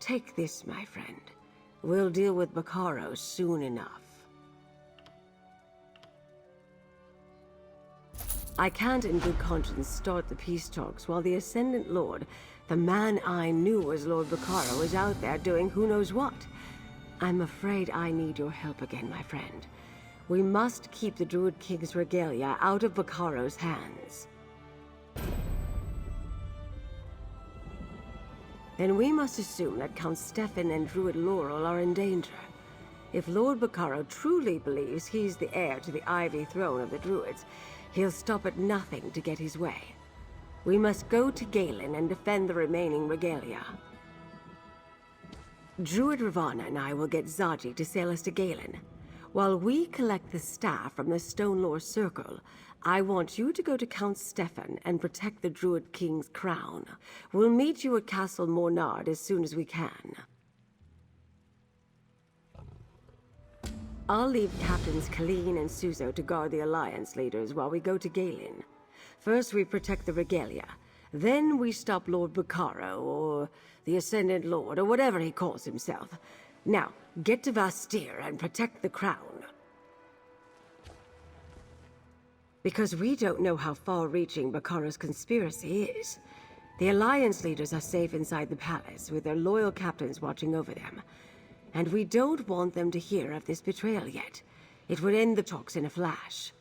Take this, my friend. We'll deal with Bacaro soon enough. I can't in good conscience start the peace talks while the Ascendant Lord, the man I knew as Lord Bacaro, is out there doing who knows what. I'm afraid I need your help again, my friend. We must keep the Druid King's regalia out of Bacaro's hands. Then we must assume that Count Stefan and Druid Laurel are in danger. If Lord Bacaro truly believes he's the heir to the Ivy Throne of the Druids, he'll stop at nothing to get his way. We must go to Galen and defend the remaining regalia. Druid Ryvanna and I will get Za'ji to sail us to Galen. While we collect the staff from the Stonelore Circle, I want you to go to Count Stefan and protect the Druid King's crown. We'll meet you at Castle Mornard as soon as we can. I'll leave Captains Phillian and Suzo to guard the Alliance leaders while we go to Galen. First we protect the regalia. Then we stop Lord Bacaro, or the Ascendant Lord, or whatever he calls himself. Now, get to Vastir and protect the crown. Because we don't know how far-reaching Bacaro's conspiracy is. The Alliance leaders are safe inside the palace, with their loyal captains watching over them. And we don't want them to hear of this betrayal yet. It would end the talks in a flash.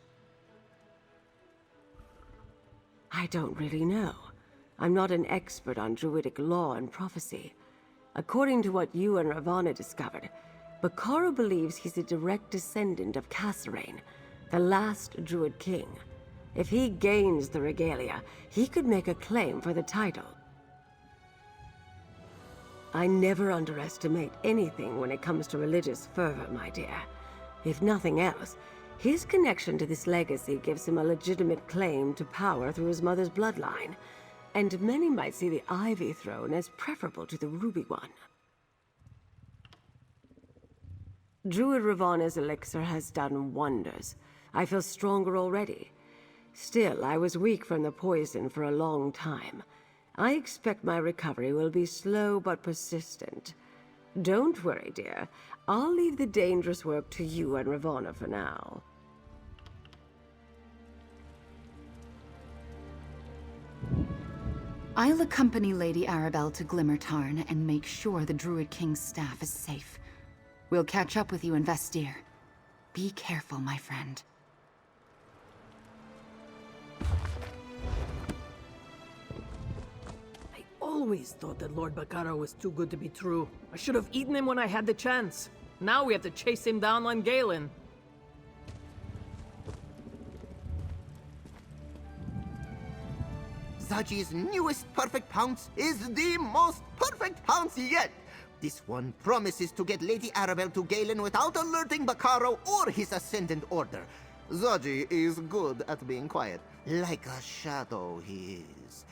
I don't really know. I'm not an expert on Druidic law and prophecy. According to what you and Ryvanna discovered, Bacaro believes he's a direct descendant of Caska, the last Druid King. If he gains the regalia, he could make a claim for the title. I never underestimate anything when it comes to religious fervor, my dear. If nothing else, his connection to this legacy gives him a legitimate claim to power through his mother's bloodline. And many might see the Ivy Throne as preferable to the Ruby one. Druid Ryvanna's elixir has done wonders. I feel stronger already. Still, I was weak from the poison for a long time. I expect my recovery will be slow but persistent. Don't worry, dear. I'll leave the dangerous work to you and Ryvanna for now. I'll accompany Lady Arabelle to Glimmertarn and make sure the Druid King's staff is safe. We'll catch up with you in Vastir. Be careful, my friend. I always thought that Lord Bacaro was too good to be true. I should have eaten him when I had the chance. Now we have to chase him down on Galen. Za'ji's newest perfect pounce is the most perfect pounce yet! This one promises to get Lady Arabelle to Galen without alerting Bacaro or his Ascendant Order. Za'ji is good at being quiet. Like a shadow he is.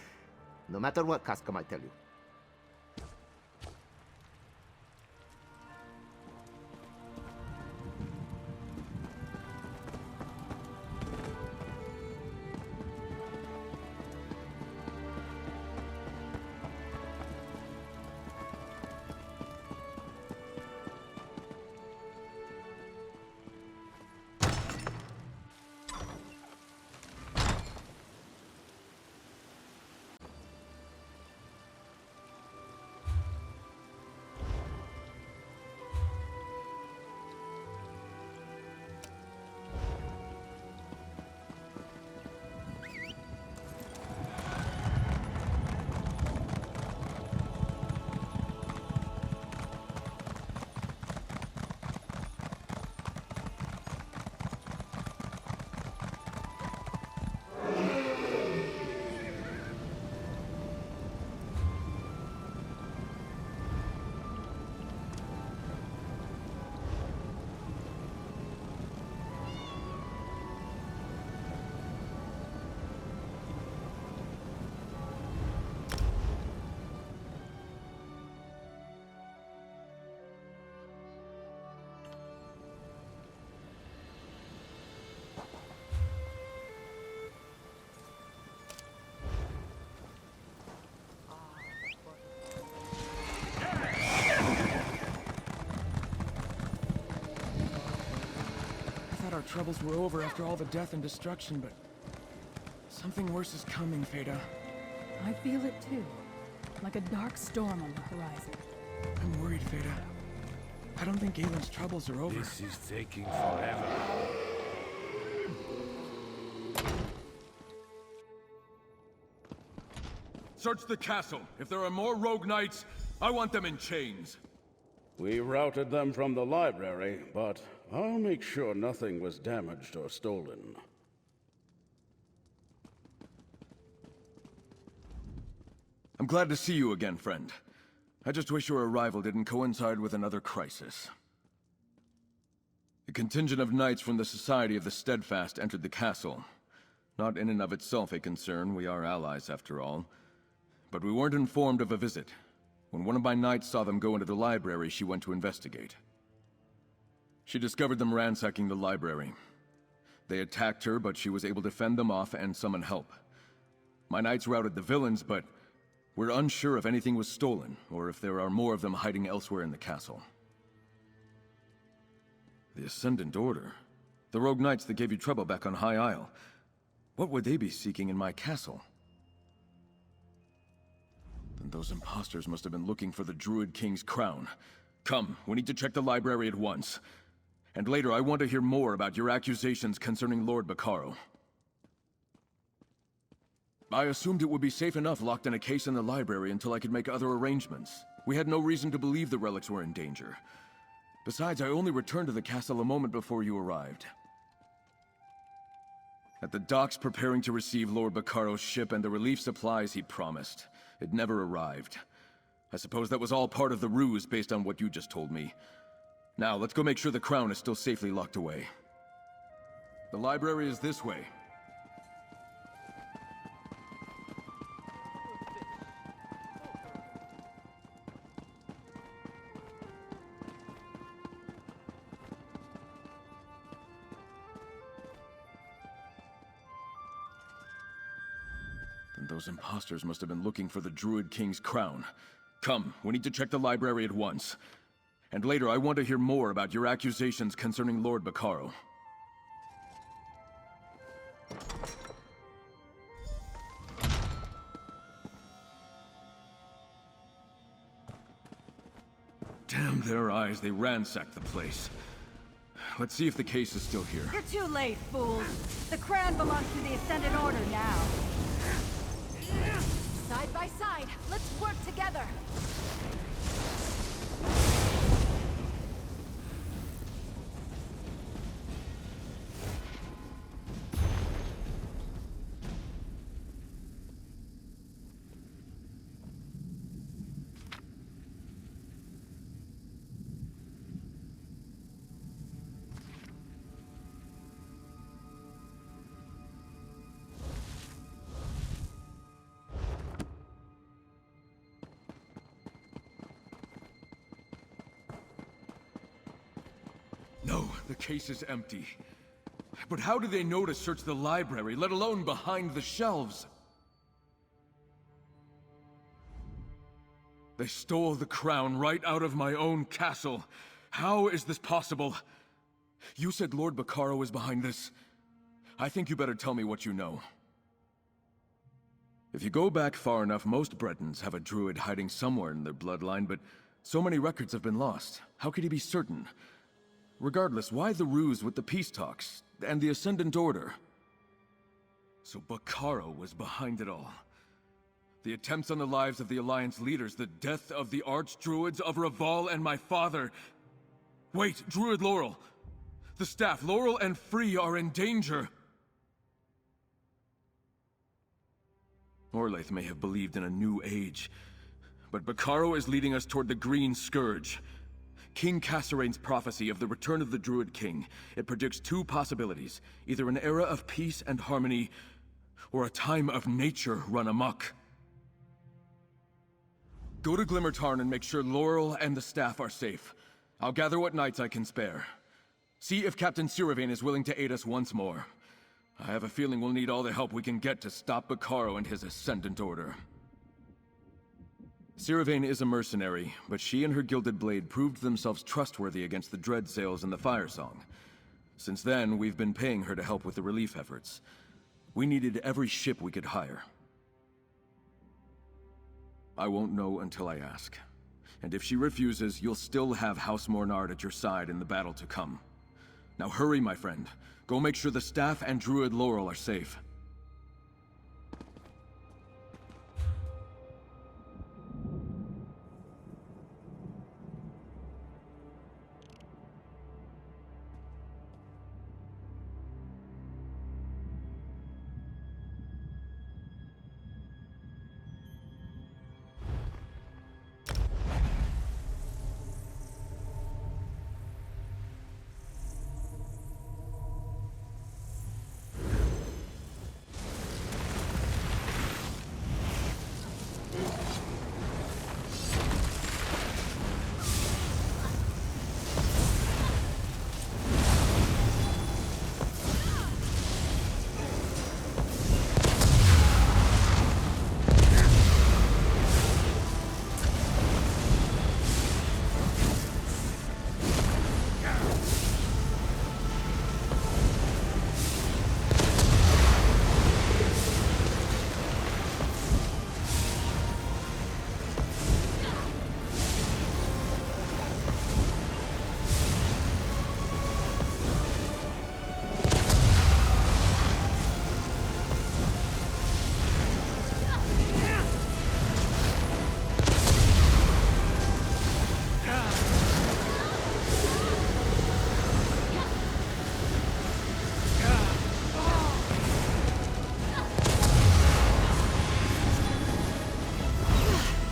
No matter what Caska might tell you. our troubles were over after all the death and destruction, but something worse is coming, Feda. I feel it too. Like a dark storm on the horizon. I'm worried, Feda. I don't think Galen's troubles are over. This is taking forever. Search the castle. If there are more rogue knights, I want them in chains. We routed them from the library, but I'll make sure nothing was damaged or stolen. I'm glad to see you again, friend. I just wish your arrival didn't coincide with another crisis. A contingent of knights from the Society of the Steadfast entered the castle. Not in and of itself a concern, we are allies after all. But we weren't informed of a visit. When one of my knights saw them go into the library, she went to investigate. She discovered them ransacking the library. They attacked her, but she was able to fend them off and summon help. My knights routed the villains, but we're unsure if anything was stolen, or if there are more of them hiding elsewhere in the castle. The Ascendant Order? The rogue knights that gave you trouble back on High Isle. What would they be seeking in my castle? Then those imposters must have been looking for the Druid King's crown. Come, we need to check the library at once. And later, I want to hear more about your accusations concerning Lord Bacaro. I assumed it would be safe enough locked in a case in the library until I could make other arrangements. We had no reason to believe the relics were in danger. Besides, I only returned to the castle a moment before you arrived. At the docks preparing to receive Lord Bacaro's ship and the relief supplies he promised. It never arrived. I suppose that was all part of the ruse based on what you just told me. Now, let's go make sure the crown is still safely locked away. The library is this way. Then those imposters must have been looking for the Druid King's crown. Come, we need to check the library at once. And later, I want to hear more about your accusations concerning Lord Bacaro. Damn their eyes, they ransacked the place. Let's see if the case is still here. You're too late, fools. The crown belongs to the Ascendant Order now. Side by side, let's work together. No, the case is empty. But how did they know to search the library, let alone behind the shelves? They stole the crown right out of my own castle. How is this possible? You said Lord Bacaro is behind this. I think you better tell me what you know. If you go back far enough, most Bretons have a druid hiding somewhere in their bloodline, but so many records have been lost. How could he be certain? Regardless, why the ruse with the peace talks and the Ascendant Order? So Bacaro was behind it all. The attempts on the lives of the Alliance leaders, the death of the Archdruids of Raval and my father. Wait, Druid Laurel! The staff, Laurel and Frii, are in danger! Orlaith may have believed in a new age, but Bacaro is leading us toward the Green Scourge. King Kasseraine's prophecy of the return of the Druid King. It predicts two possibilities. Either an era of peace and harmony, or a time of nature run amok. Go to Glimmertarn and make sure Laurel and the staff are safe. I'll gather what knights I can spare. See if Captain Siravaen is willing to aid us once more. I have a feeling we'll need all the help we can get to stop Bacaro and his Ascendant Order. Siravaen is a mercenary, but she and her Gilded Blade proved themselves trustworthy against the Dread Sails and the Firesong. Since then, we've been paying her to help with the relief efforts. We needed every ship we could hire. I won't know until I ask. And if she refuses, you'll still have House Mornard at your side in the battle to come. Now hurry, my friend. Go make sure the staff and Druid Laurel are safe.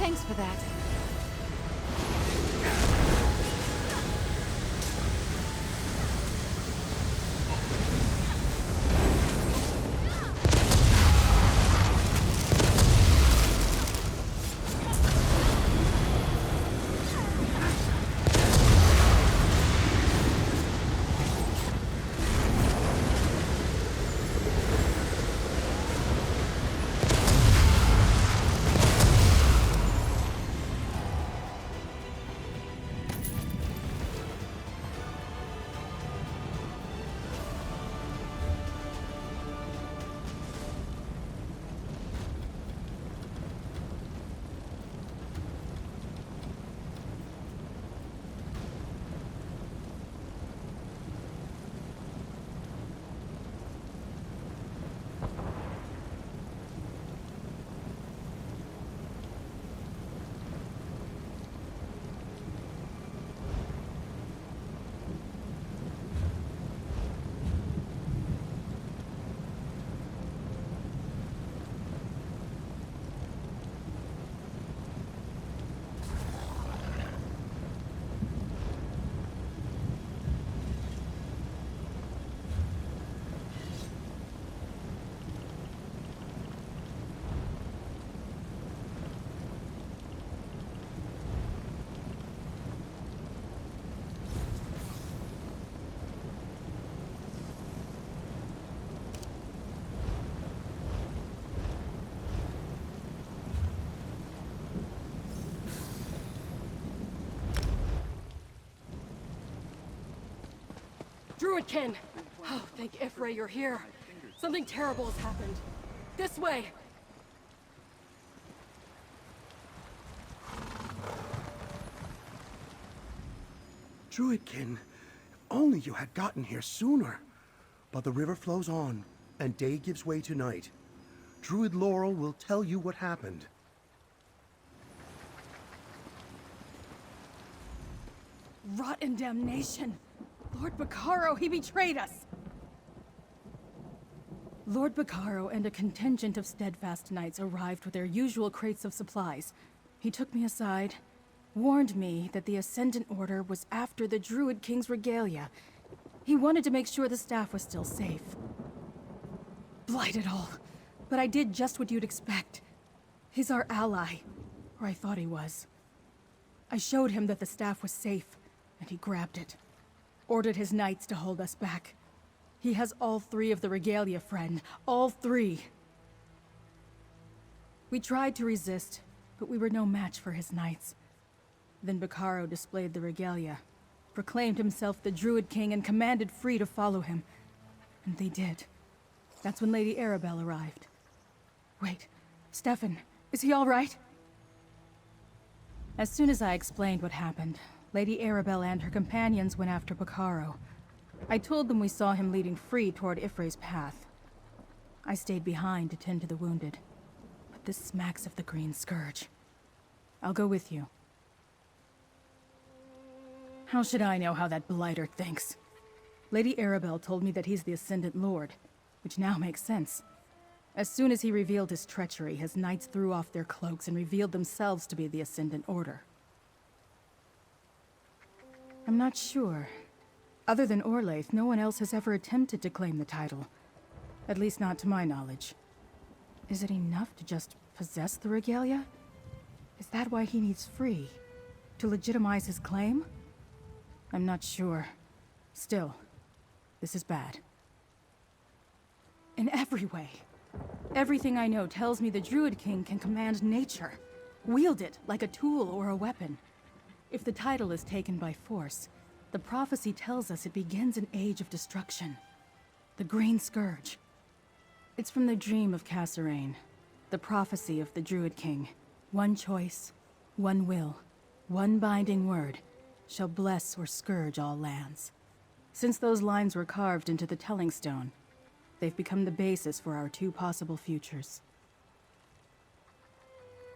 Thanks for that. Druidkin! Oh, thank Frii you're here. Something terrible has happened. This way! Druidkin, only you had gotten here sooner. But the river flows on, and day gives way to night. Druid Laurel will tell you what happened. Rot in damnation! Lord Bacaro, he betrayed us! Lord Bacaro and a contingent of steadfast knights arrived with their usual crates of supplies. He took me aside, warned me that the Ascendant Order was after the Druid King's regalia. He wanted to make sure the staff was still safe. Blight it all. But I did just what you'd expect. He's our ally. Or I thought he was. I showed him that the staff was safe, and he grabbed it. Ordered his knights to hold us back. He has all three of the regalia, friend. All three. We tried to resist, but we were no match for his knights. Then Bacaro displayed the regalia. proclaimed himself the Druid King and commanded Frii to follow him. And they did. That's when Lady Arabelle arrived. Wait, Stefan, is he all right? As soon as I explained what happened, Lady Arabelle and her companions went after Bacaro. I told them we saw him leading Frii toward Y'ffre's path. I stayed behind to tend to the wounded. But this smacks of the Green Scourge. I'll go with you. How should I know how that blighter thinks? Lady Arabelle told me that he's the Ascendant Lord, which now makes sense. As soon as he revealed his treachery, his knights threw off their cloaks and revealed themselves to be the Ascendant Order. I'm not sure. Other than Orlaith, no one else has ever attempted to claim the title. At least not to my knowledge. Is it enough to just possess the regalia? Is that why he needs Frii? To legitimize his claim? I'm not sure. Still, this is bad. In every way. Everything I know tells me the Druid King can command nature. Wield it like a tool or a weapon. If the title is taken by force, the prophecy tells us it begins an age of destruction. The Green Scourge. It's from the dream of Caska, the prophecy of the Druid King. One choice, one will, one binding word, shall bless or scourge all lands. Since those lines were carved into the Telling Stone, they've become the basis for our two possible futures.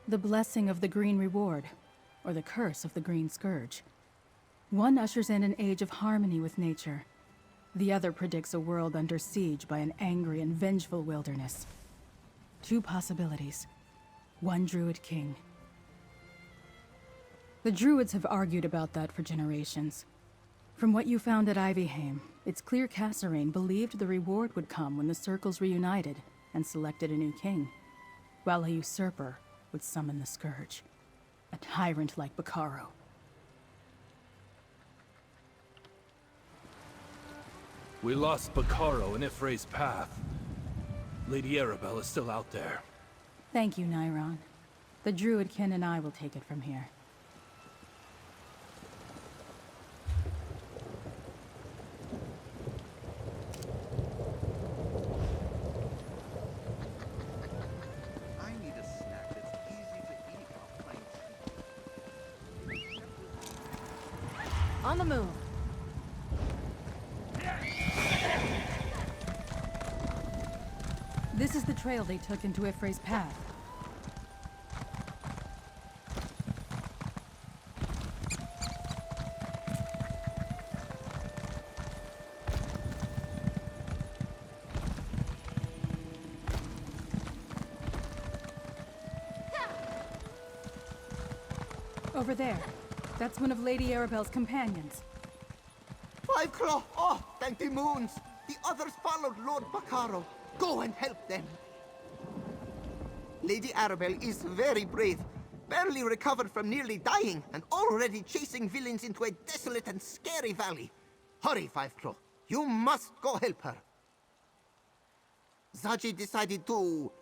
The blessing of the Green Reward, or the curse of the Green Scourge. One ushers in an age of harmony with nature. The other predicts a world under siege by an angry and vengeful wilderness. Two possibilities. One Druid King. The Druids have argued about that for generations. From what you found at Ivyheim, it's clear Caska believed the reward would come when the circles reunited and selected a new king, while a usurper would summon the Scourge. A tyrant like Bacaro. We lost Bacaro in Y'ffre's path. Lady Arabelle is still out there. Thank you, Nairon. The Druidkin and I will take it from here. I need a snack that's easy to eat while playing. On the move. This is the trail they took into Y'ffre's path. Over there. That's one of Lady Arabelle's companions. Five Claw! Oh, thank the moons! The others followed Lord Bacaro. Go and help them. Lady Arabelle is very brave. Barely recovered from nearly dying, and already chasing villains into a desolate and scary valley. Hurry, Five Claw. You must go help her. Za'ji decided to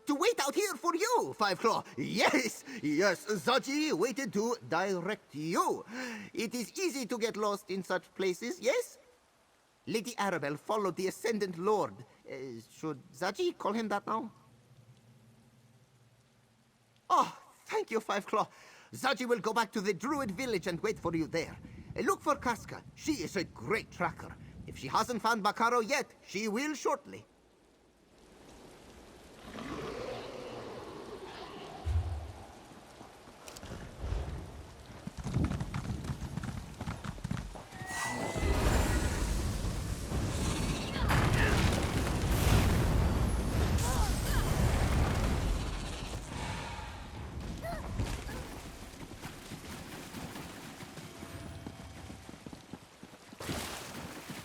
wait out here for you, Five Claw. Yes, Za'ji waited to direct you. It is easy to get lost in such places, yes? Lady Arabelle followed the Ascendant Lord. Should Za'ji call him that now? Oh, thank you, Five Claw. Za'ji will go back to the Druid village and wait for you there. Look for Caska. She is a great tracker. If she hasn't found Bacaro yet, she will shortly.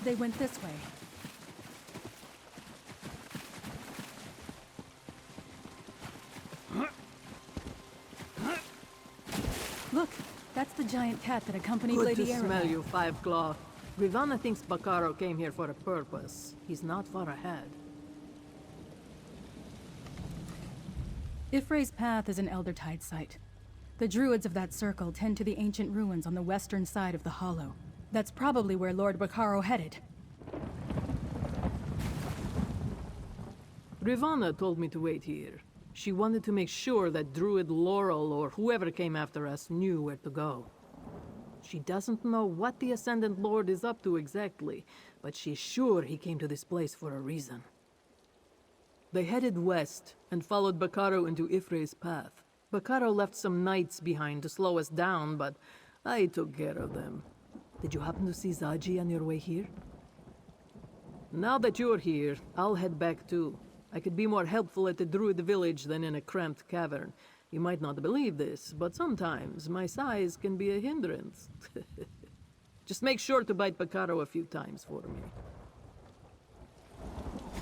They went this way. Look, that's the giant cat that accompanied Good Lady to Arabelle. smell you, Five Claw. Ryvanna thinks Bacaro came here for a purpose. He's not far ahead. Y'ffre's path is an Elder Tide site. The druids of that circle tend to the ancient ruins on the western side of the Hollow. That's probably where Lord Bacaro headed. Ryvanna told me to wait here. She wanted to make sure that Druid Laurel or whoever came after us knew where to go. She doesn't know what the Ascendant Lord is up to exactly, but she's sure he came to this place for a reason. They headed west and followed Bacaro into Ifrei's path. Bacaro left some knights behind to slow us down, but I took care of them. Did you happen to see Za'ji on your way here? Now that you're here, I'll head back too. I could be more helpful at the Druid village than in a cramped cavern. You might not believe this, but sometimes my size can be a hindrance. Just make sure to bite Bacaro a few times for me.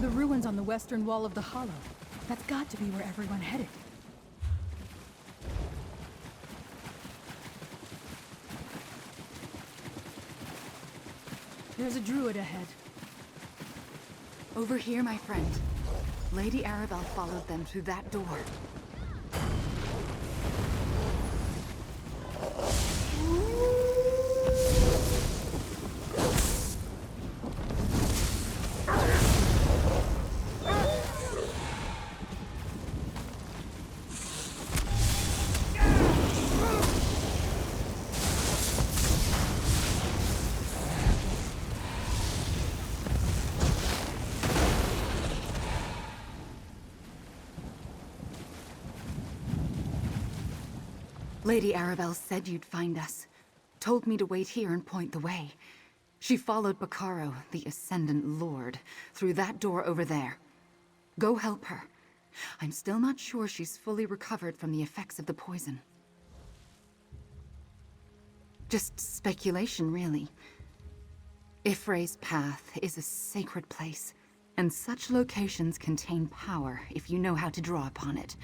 The ruins on the western wall of the Hollow. That's got to be where everyone headed. There's a druid ahead. Over here, my friend. Lady Arabelle followed them through that door. Lady Arabelle said you'd find us. Told me to wait here and point the way. She followed Bacaro, the Ascendant Lord, through that door over there. Go help her. I'm still not sure she's fully recovered from the effects of the poison. Just speculation, really. Ifrei's path is a sacred place, and such locations contain power if you know how to draw upon it.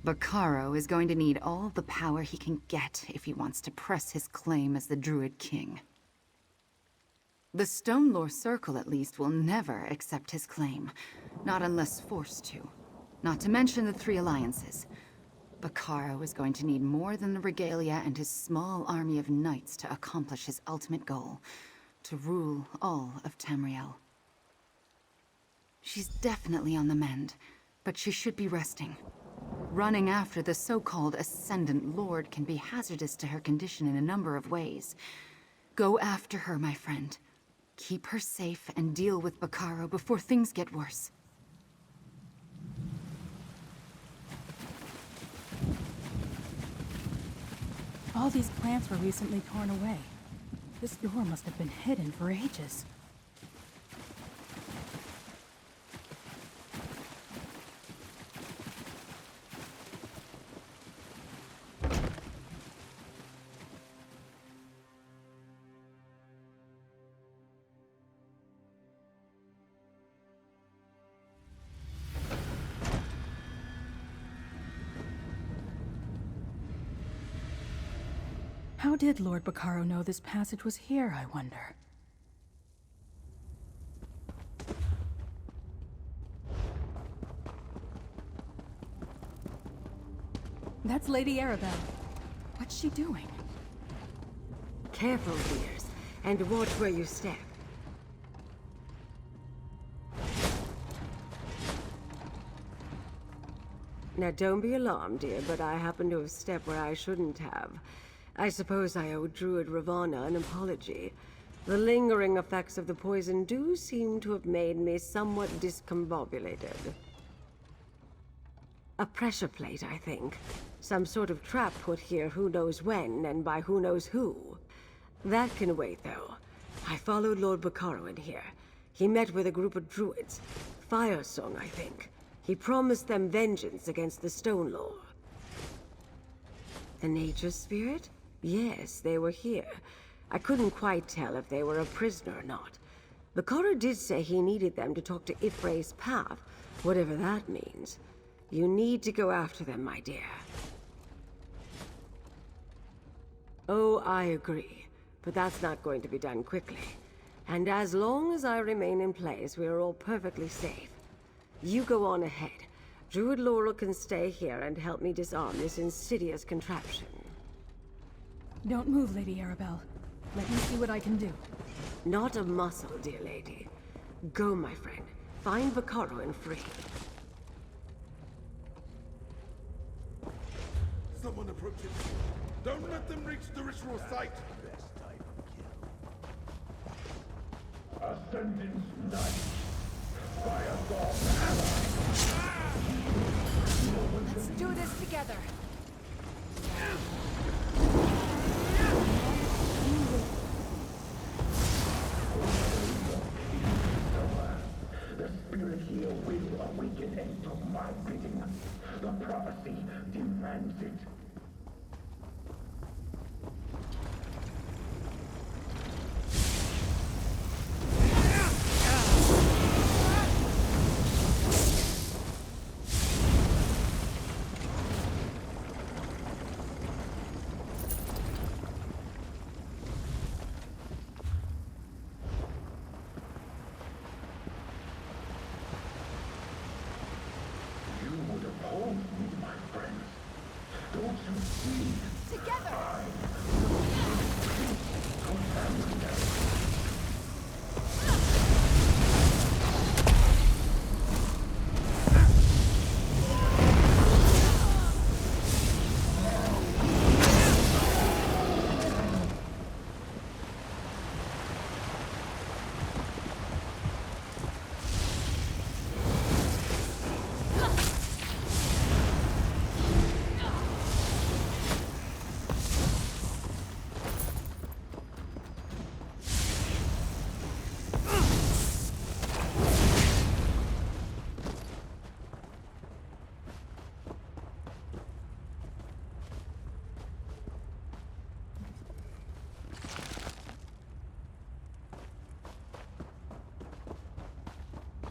Bacaro is going to need all the power he can get if he wants to press his claim as the Druid King. The Stonelore Circle, at least, will never accept his claim. Not unless forced to. Not to mention the Three Alliances. Bacaro is going to need more than the regalia and his small army of knights to accomplish his ultimate goal. To rule all of Tamriel. She's definitely on the mend, but she should be resting. Running after the so-called Ascendant Lord can be hazardous to her condition in a number of ways. Go after her, my friend. Keep her safe and deal with Bacaro before things get worse. All these plants were recently torn away. This door must have been hidden for ages. How did Lord Bacaro know this passage was here, I wonder? That's Lady Arabelle. What's she doing? Careful, dears, and watch where you step. Now don't be alarmed, dear, but I happen to have stepped where I shouldn't have. I suppose I owe Druid Ryvanna an apology. The lingering effects of the poison do seem to have made me somewhat discombobulated. A pressure plate, I think. Some sort of trap put here who knows when, and by who knows who. That can wait, though. I followed Lord Bacaro in here. He met with a group of druids. Firesong, I think. He promised them vengeance against the Stonelore. The nature spirit? Yes, they were here. I couldn't quite tell if they were a prisoner or not. Bacaro did say he needed them to talk to Ifrei's path, whatever that means. You need to go after them, my dear. Oh, I agree. But that's not going to be done quickly. And as long as I remain in place, we are all perfectly safe. You go on ahead. Druid Laurel can stay here and help me disarm this insidious contraption. Don't move, Lady Arabelle. Let me see what I can do. Not a muscle, dear lady. Go, my friend. Find Bacaro and Frii. Someone approaches. Don't let them reach the ritual site. Ascendance Knight. Firesong Let's do this together. The spirit here will awaken and do my bidding. The prophecy demands it.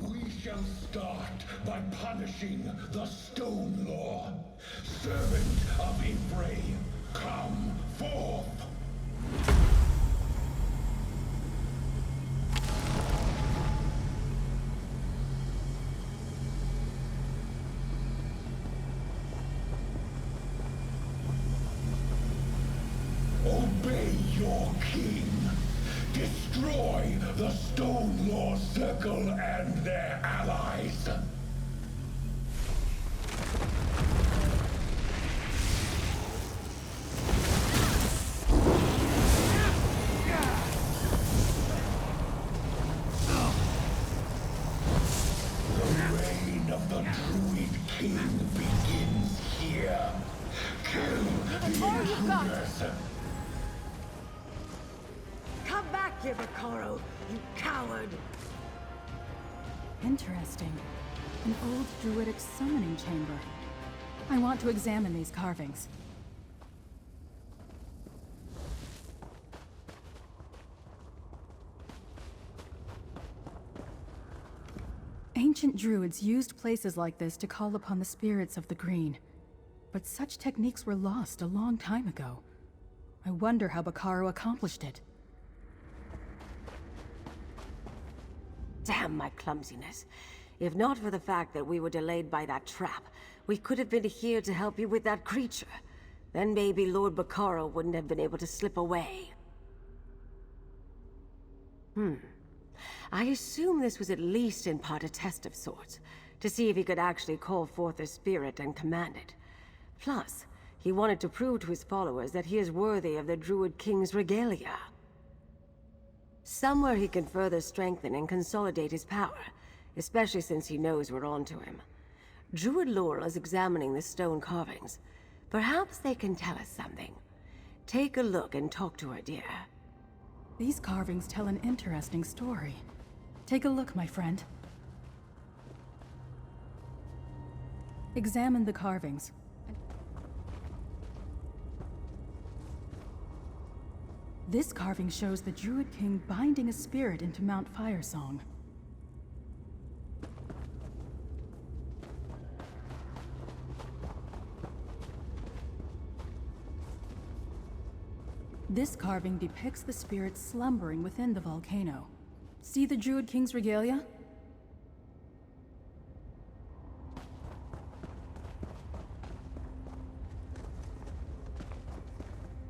We shall start by punishing the Stone Lord. Servant of Ephraim, come forth! Obey your king. Destroy the Stone Lord Circle and their allies. The reign of the Druid King begins here. Kill the intruders. Come back here, Bacaro, you coward! Interesting. An old druidic summoning chamber. I want to examine these carvings. Ancient druids used places like this to call upon the spirits of the green. But such techniques were lost a long time ago. I wonder how Bacaro accomplished it. Damn my clumsiness. If not for the fact that we were delayed by that trap, we could have been here to help you with that creature. Then maybe Lord Bacaro wouldn't have been able to slip away. I assume this was at least in part a test of sorts, to see if he could actually call forth a spirit and command it. Plus, he wanted to prove to his followers that he is worthy of the Druid King's regalia. Somewhere he can further strengthen and consolidate his power, especially since he knows we're onto him. Druid Laurel is examining the stone carvings. Perhaps they can tell us something. Take a look and talk to her, dear. These carvings tell an interesting story. Take a look, my friend. Examine the carvings. This carving shows the Druid King binding a spirit into Mount Firesong. This carving depicts the spirit slumbering within the volcano. See the Druid King's regalia?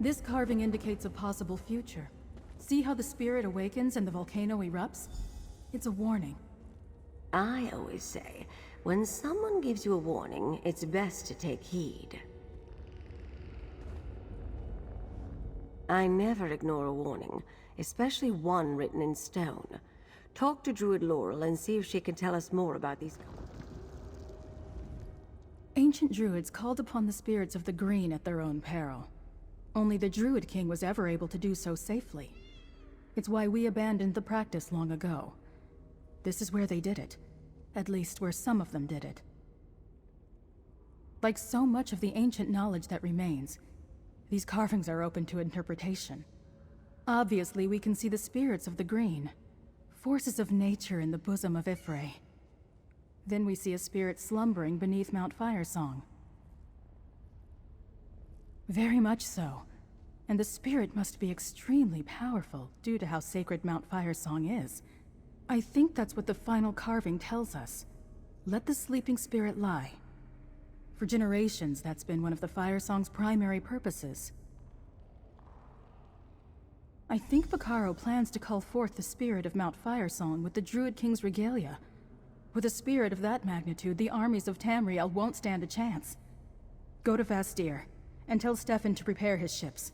This carving indicates a possible future. See how the spirit awakens and the volcano erupts? It's a warning. I always say, when someone gives you a warning, it's best to take heed. I never ignore a warning, especially one written in stone. Talk to Druid Laurel and see if she can tell us more about these... Ancient druids called upon the spirits of the green at their own peril. Only the Druid King was ever able to do so safely. It's why we abandoned the practice long ago. This is where they did it. At least where some of them did it. Like so much of the ancient knowledge that remains, these carvings are open to interpretation. Obviously, we can see the spirits of the green, forces of nature in the bosom of Y'ffre. Then we see a spirit slumbering beneath Mount Firesong. Very much so. And the spirit must be extremely powerful due to how sacred Mount Firesong is. I think that's what the final carving tells us. Let the sleeping spirit lie. For generations, that's been one of the Firesong's primary purposes. I think Bacaro plans to call forth the spirit of Mount Firesong with the Druid King's regalia. With a spirit of that magnitude, the armies of Tamriel won't stand a chance. Go to Vastir, and tell Stefan to prepare his ships.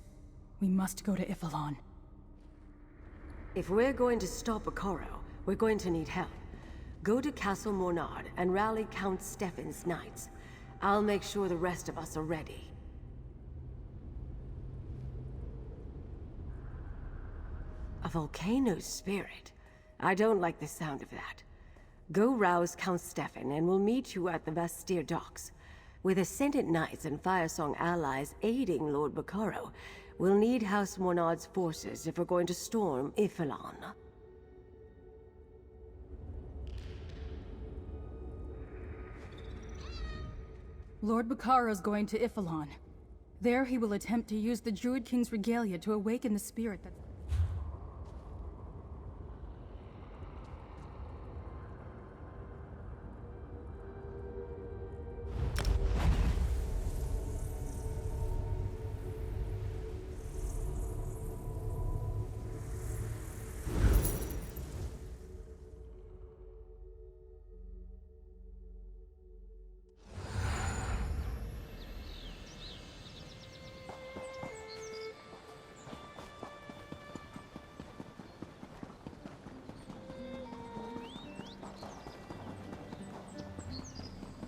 We must go to Y'fflon. If we're going to stop Bacaro, we're going to need help. Go to Castle Mornard and rally Count Stefan's knights. I'll make sure the rest of us are ready. A volcano spirit? I don't like the sound of that. Go rouse Count Stefan and we'll meet you at the Vastir docks. With Ascendant Knights and Firesong allies aiding Lord Bacaro, we'll need House Mornard's forces if we're going to storm Y'fflon. Lord Bacaro's going to Y'fflon. There he will attempt to use the Druid King's regalia to awaken the spirit that...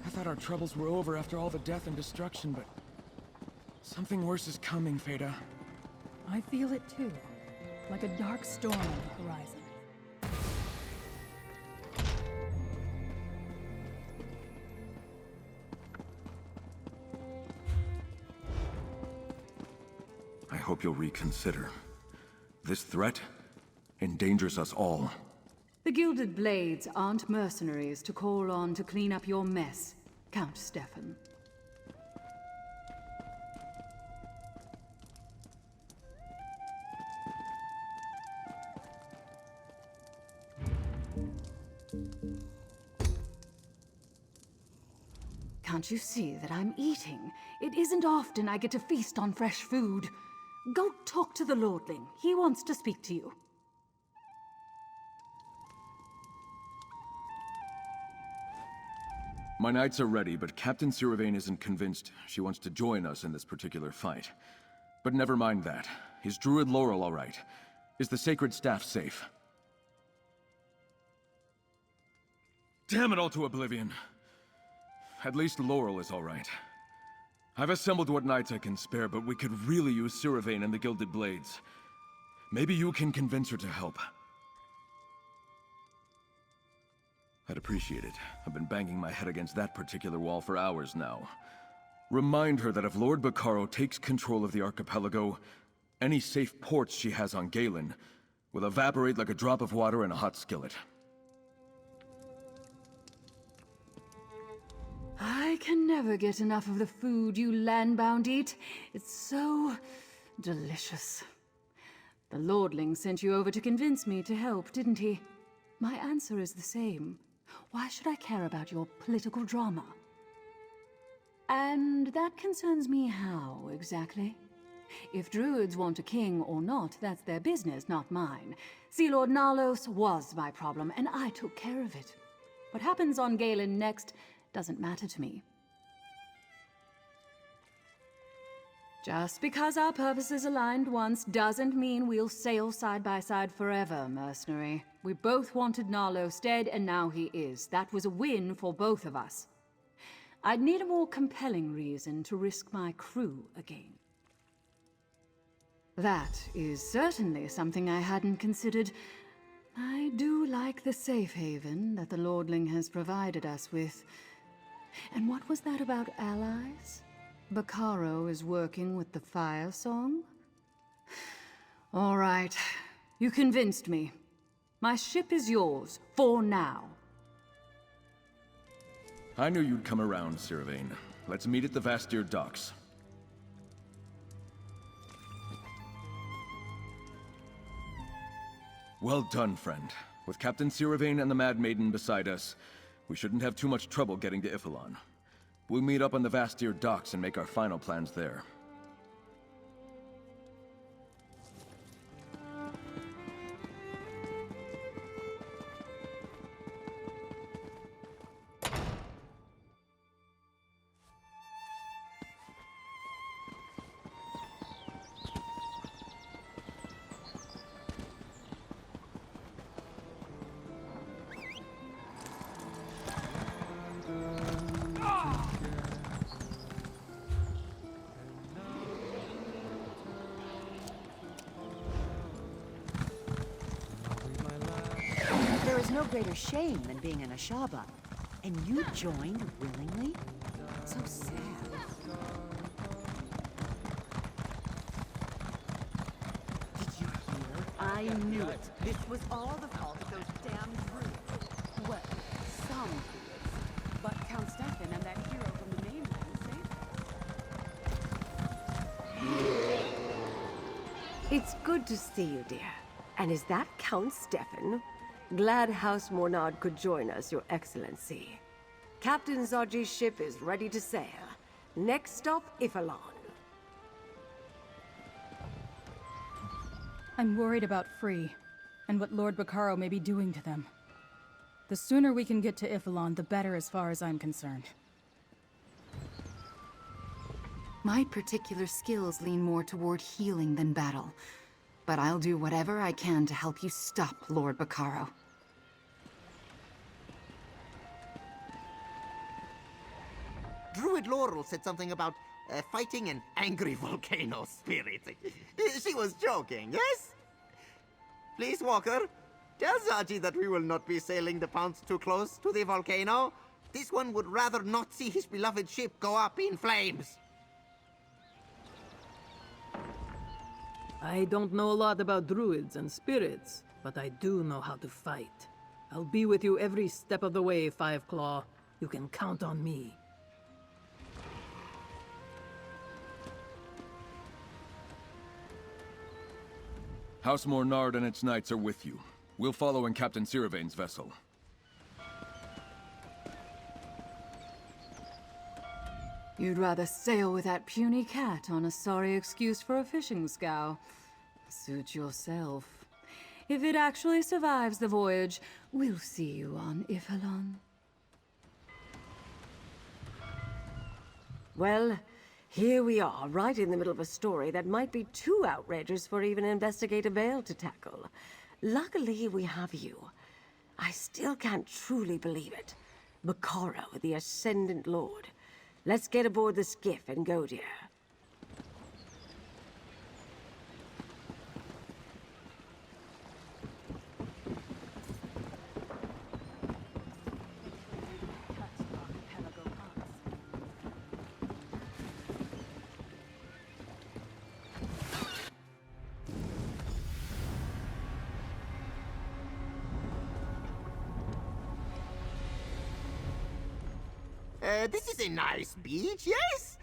I thought our troubles were over after all the death and destruction, but... something worse is coming, Feda. I feel it too. Like a dark storm on the horizon. I hope you'll reconsider. This threat endangers us all. The Gilded Blades aren't mercenaries to call on to clean up your mess, Count Stefan. Can't you see that I'm eating? It isn't often I get to feast on fresh food. Go talk to the Lordling. He wants to speak to you. My knights are ready, but Captain Siravaen isn't convinced she wants to join us in this particular fight. But never mind that. Is Druid Laurel all right? Is the Sacred Staff safe? Damn it all to oblivion! At least Laurel is all right. I've assembled what knights I can spare, but we could really use Siravaen and the Gilded Blades. Maybe you can convince her to help. I'd appreciate it. I've been banging my head against that particular wall for hours now. Remind her that if Lord Bacaro takes control of the archipelago, any safe ports she has on Galen will evaporate like a drop of water in a hot skillet. I can never get enough of the food you landbound eat. It's so delicious. The Lordling sent you over to convince me to help, didn't he? My answer is the same. Why should I care about your political drama? And that concerns me how, exactly? If druids want a king or not, that's their business, not mine. Sea Lord Nalos was my problem, and I took care of it. What happens on Galen next doesn't matter to me. Just because our purposes aligned once doesn't mean we'll sail side by side forever, mercenary. We both wanted Nalos dead, and now he is. That was a win for both of us. I'd need a more compelling reason to risk my crew again. That is certainly something I hadn't considered. I do like the safe haven that the Lordling has provided us with. And what was that about allies? Bacaro is working with the Firesong? All right, you convinced me. My ship is yours, for now. I knew you'd come around, Siravaen. Let's meet at the Vastir docks. Well done, friend. With Captain Siravaen and the Mad Maiden beside us, we shouldn't have too much trouble getting to Ifilon. We'll meet up on the Vastir docks and make our final plans there. There is no greater shame than being an Ashaba. And you joined willingly? So sad. Did you hear? I knew it. This was all the fault of those damn druids. Well, some druids. But Count Stefan and that hero from the mainland saved us. It's good to see you, dear. And is that Count Stefan? Glad House Mornard could join us, Your Excellency. Captain Za'ji's ship is ready to sail. Next stop, Ifilon. I'm worried about Frii, and what Lord Bacaro may be doing to them. The sooner we can get to Ifilon, the better as far as I'm concerned. My particular skills lean more toward healing than battle. But I'll do whatever I can to help you stop Lord Bacaro. Druid Laurel said something about fighting an angry volcano spirit. She was joking, yes? Please, Walker, tell Za'ji that we will not be sailing the Pounce too close to the volcano. This one would rather not see his beloved ship go up in flames. I don't know a lot about druids and spirits, but I do know how to fight. I'll be with you every step of the way, Five Claw. You can count on me. House Mornard and its knights are with you. We'll follow in Captain Siravaen's vessel. You'd rather sail with that puny cat on a sorry excuse for a fishing scow. Suit yourself. If it actually survives the voyage, we'll see you on Ifilon. Well, here we are, right in the middle of a story that might be too outrageous for even Investigator Vale to tackle. Luckily, we have you. I still can't truly believe it. Bacaro, the Ascendant Lord. Let's get aboard the skiff and go, dear. This is a nice beach, yes?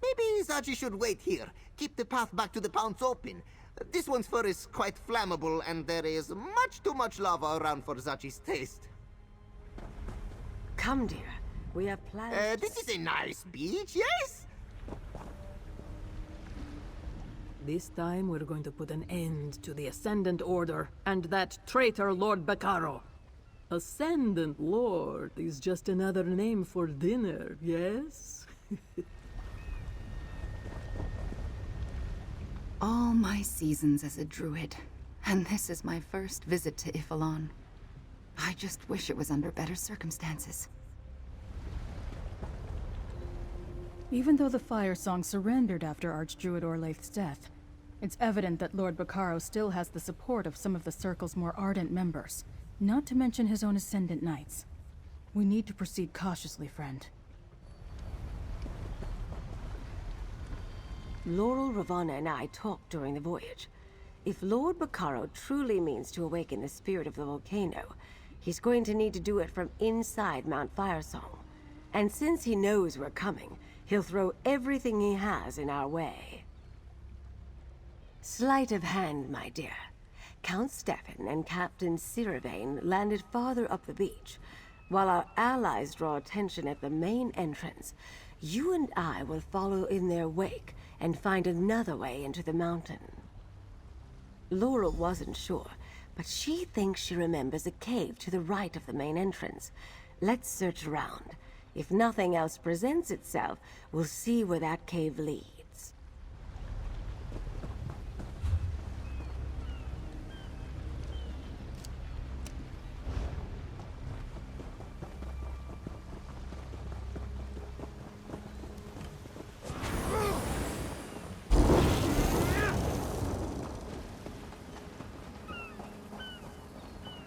Maybe Za'ji should wait here. Keep the path back to the Pounce open. This one's fur is quite flammable, and there is much too much lava around for Za'ji's taste. Come, dear. We have plans. This is a nice beach, yes? This time we're going to put an end to the Ascendant Order and that traitor Lord Bacaro. Ascendant Lord is just another name for dinner, yes? All my seasons as a druid, and this is my first visit to Ifalon. I just wish it was under better circumstances. Even though the Firesong surrendered after Archdruid Orlaith's death, it's evident that Lord Bacaro still has the support of some of the Circle's more ardent members, not to mention his own Ascendant Knights. We need to proceed cautiously, friend. Laurel, Ryvanna, and I talked during the voyage. If Lord Bacaro truly means to awaken the spirit of the volcano, he's going to need to do it from inside Mount Firesong. And since he knows we're coming, he'll throw everything he has in our way. Sleight of hand, my dear. Count Stefan and Captain Siravaen landed farther up the beach. While our allies draw attention at the main entrance, you and I will follow in their wake and find another way into the mountain. Laurel wasn't sure, but she thinks she remembers a cave to the right of the main entrance. Let's search around. If nothing else presents itself, we'll see where that cave leads.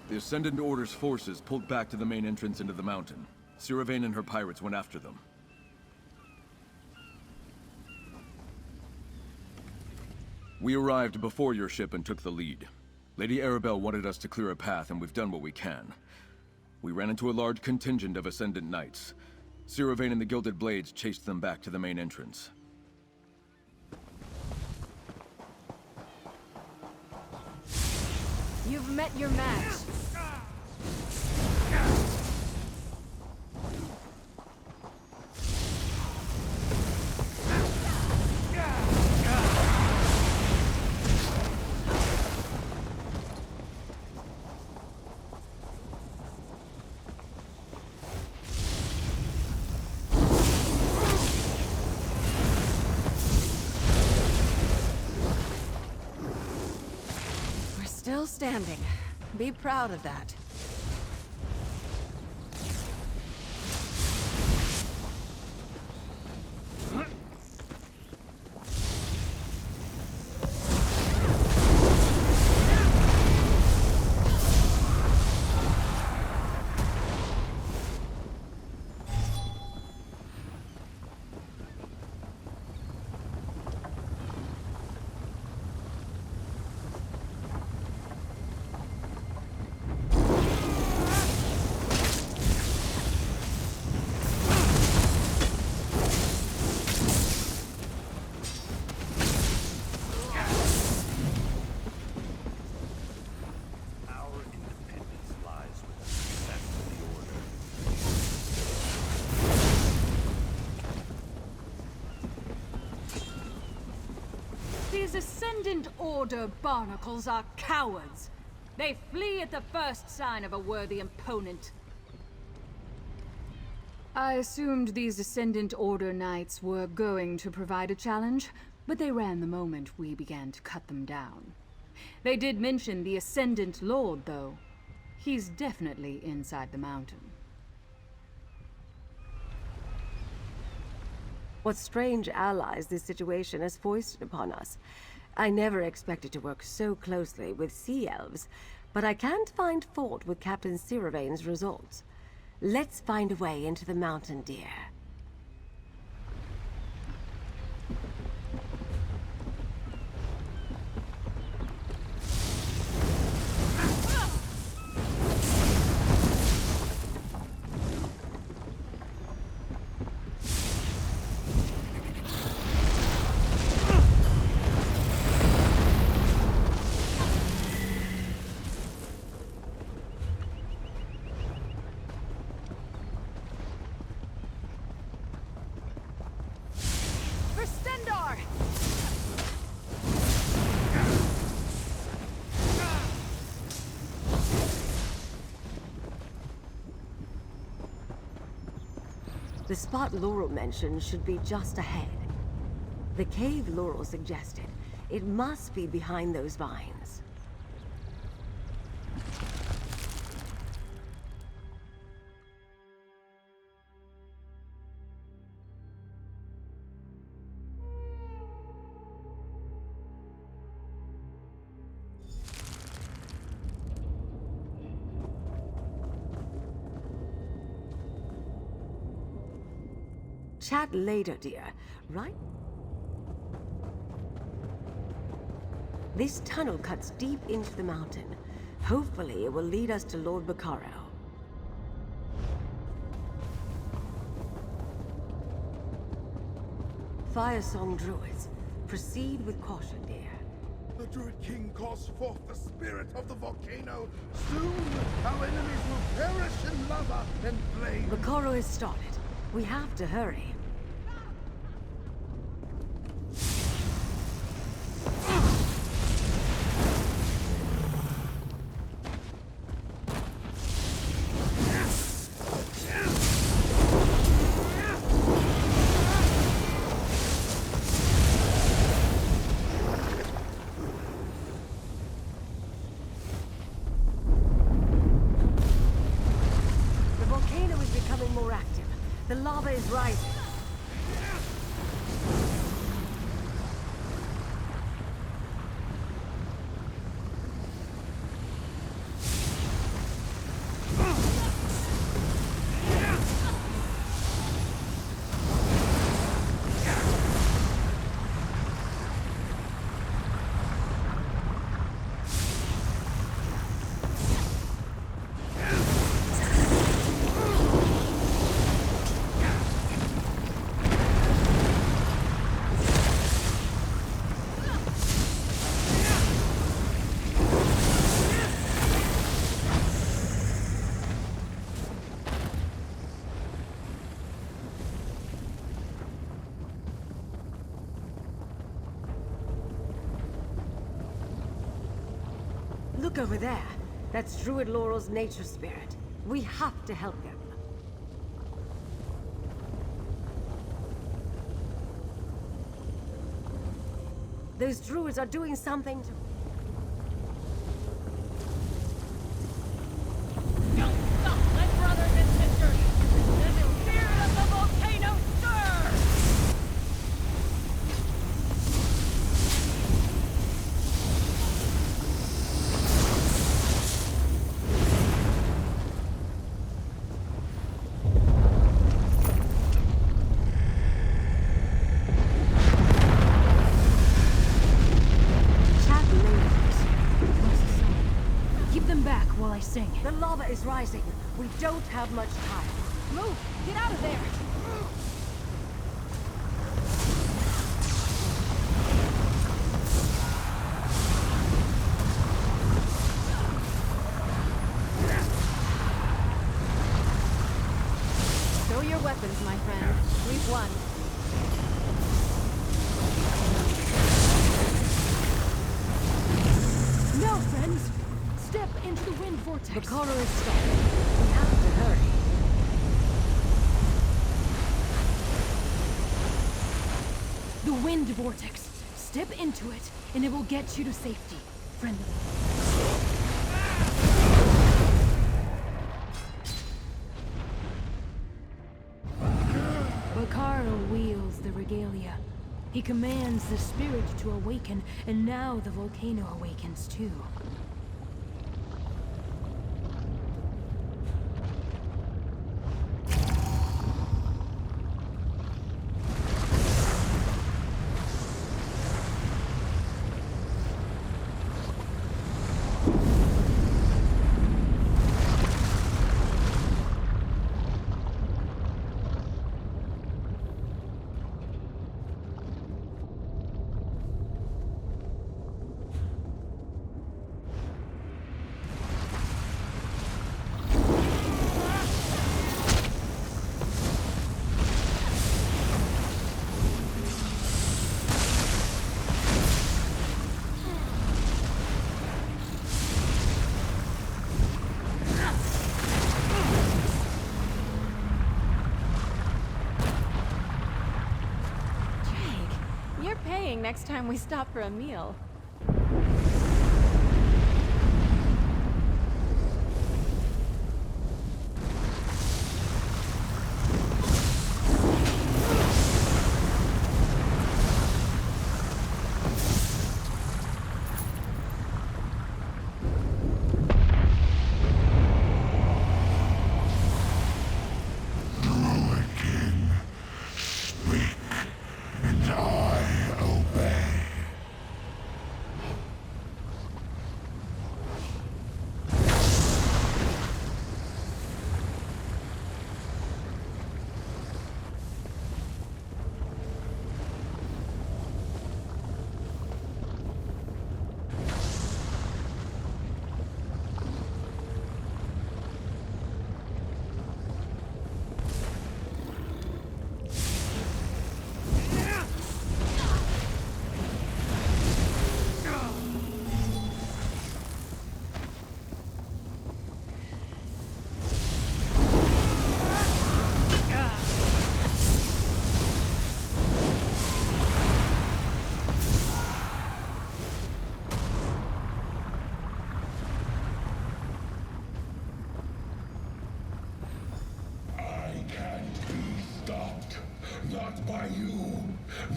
The Ascendant Order's forces pulled back to the main entrance into the mountain. Siravaen and her pirates went after them. We arrived before your ship and took the lead. Lady Arabelle wanted us to clear a path, and we've done what we can. We ran into a large contingent of Ascendant Knights. Siravaen and the Gilded Blades chased them back to the main entrance. You've met your match. Still standing. Be proud of that. These Ascendant Order barnacles are cowards. They flee at the first sign of a worthy opponent. I assumed these Ascendant Order Knights were going to provide a challenge, but they ran the moment we began to cut them down. They did mention the Ascendant Lord, though. He's definitely inside the mountain. What strange allies this situation has foisted upon us. I never expected to work so closely with sea elves, but I can't find fault with Captain Siravaen's results. Let's find a way into the mountain, dear. The spot Laurel mentioned should be just ahead. The cave Laurel suggested. It must be behind those vines. Chat later, dear, right? This tunnel cuts deep into the mountain. Hopefully it will lead us to Lord Bacaro. Firesong druids, proceed with caution, dear. The Druid King calls forth the spirit of the volcano. Soon, our enemies will perish in lava and flame. Bacaro has started. We have to hurry. Look over there. That's Druid Laurel's nature spirit. We have to help them. Those druids are doing something to... Don't stop, my brothers and sisters! The spirit of the volcano stirs! Sing. The lava is rising. We don't have much time. Move! Get out of there! Show your weapons, my friend. We've won. No, friends! Step into the wind vortex. Bacaro is stopping. We have to hurry. The wind vortex. Step into it, and it will get you to safety. Friendly. Bacaro wields the regalia. He commands the spirit to awaken, and now the volcano awakens too. next time we stop for a meal.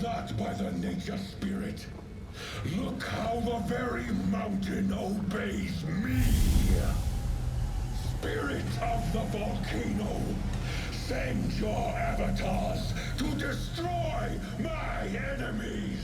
Not by the nature spirit. Look how the very mountain obeys me! Spirit of the volcano, send your avatars to destroy my enemies!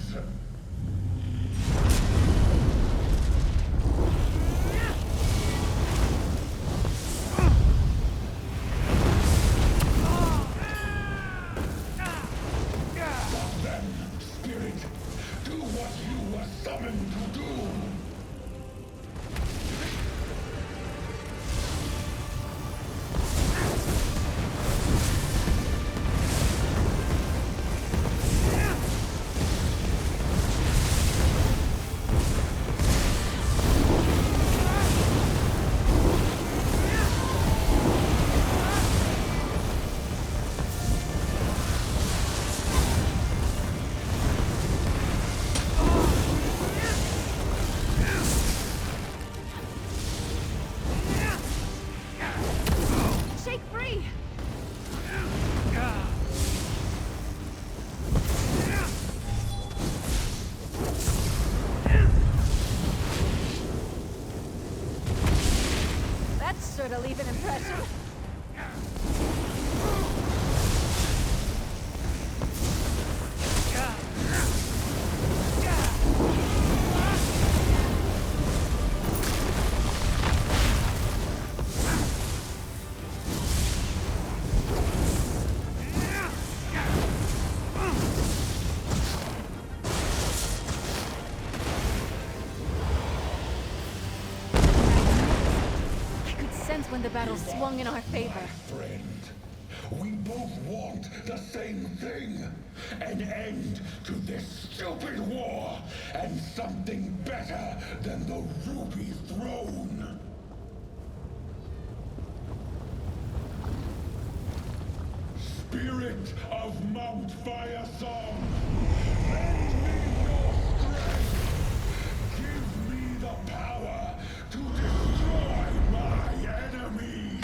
To leave an impression. When the battle swung in our favor. Friend, we both want the same thing. An end to this stupid war, and something better than the Ruby Throne. Spirit of Mount Firesong, lend me your strength. Give me the power to destroy my enemies.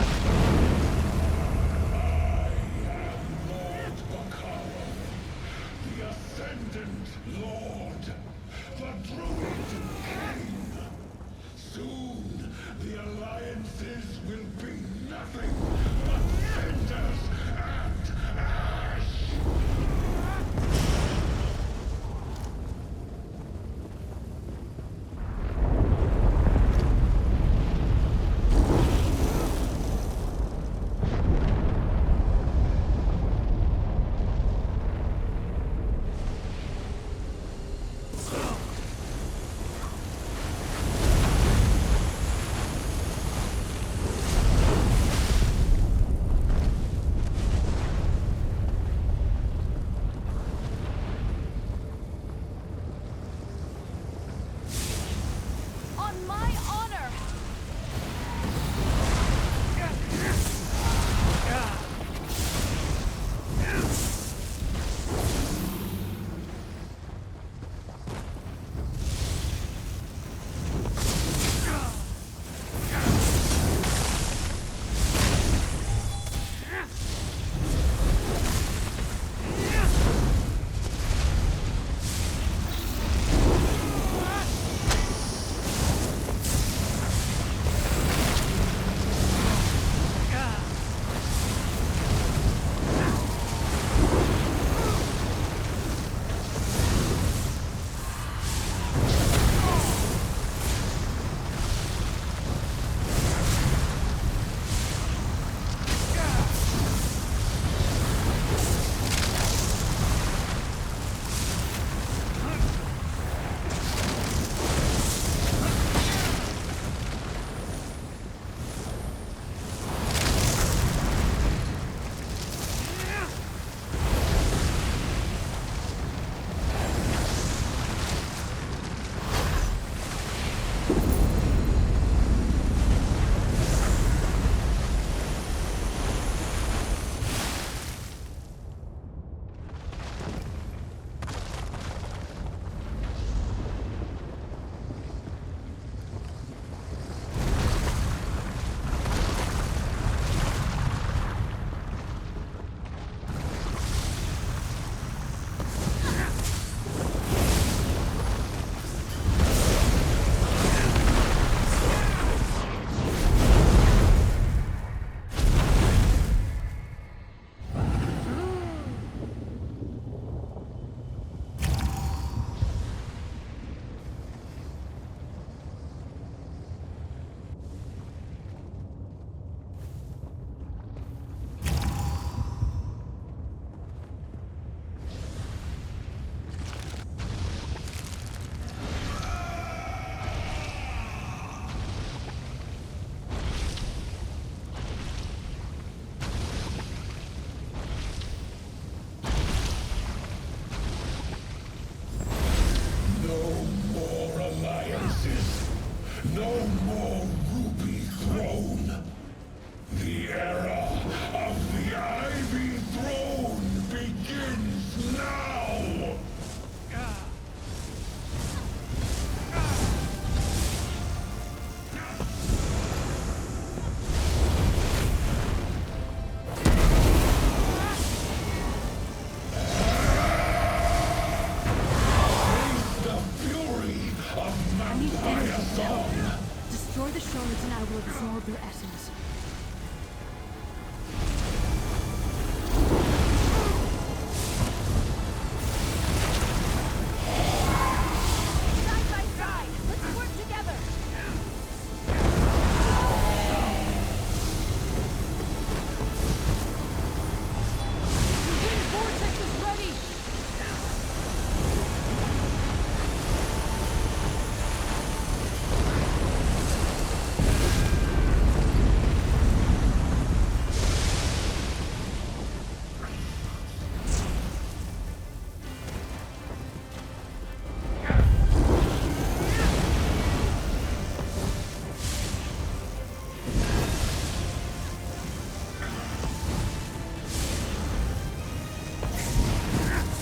I am Lord Bacaro, the Ascendant Lord, the Druid King. Soon, the alliances will be nothing but cinders and ash. Destroy the shards and I will absorb their essence. Side by side! Let's work together! The wind vortex is ready!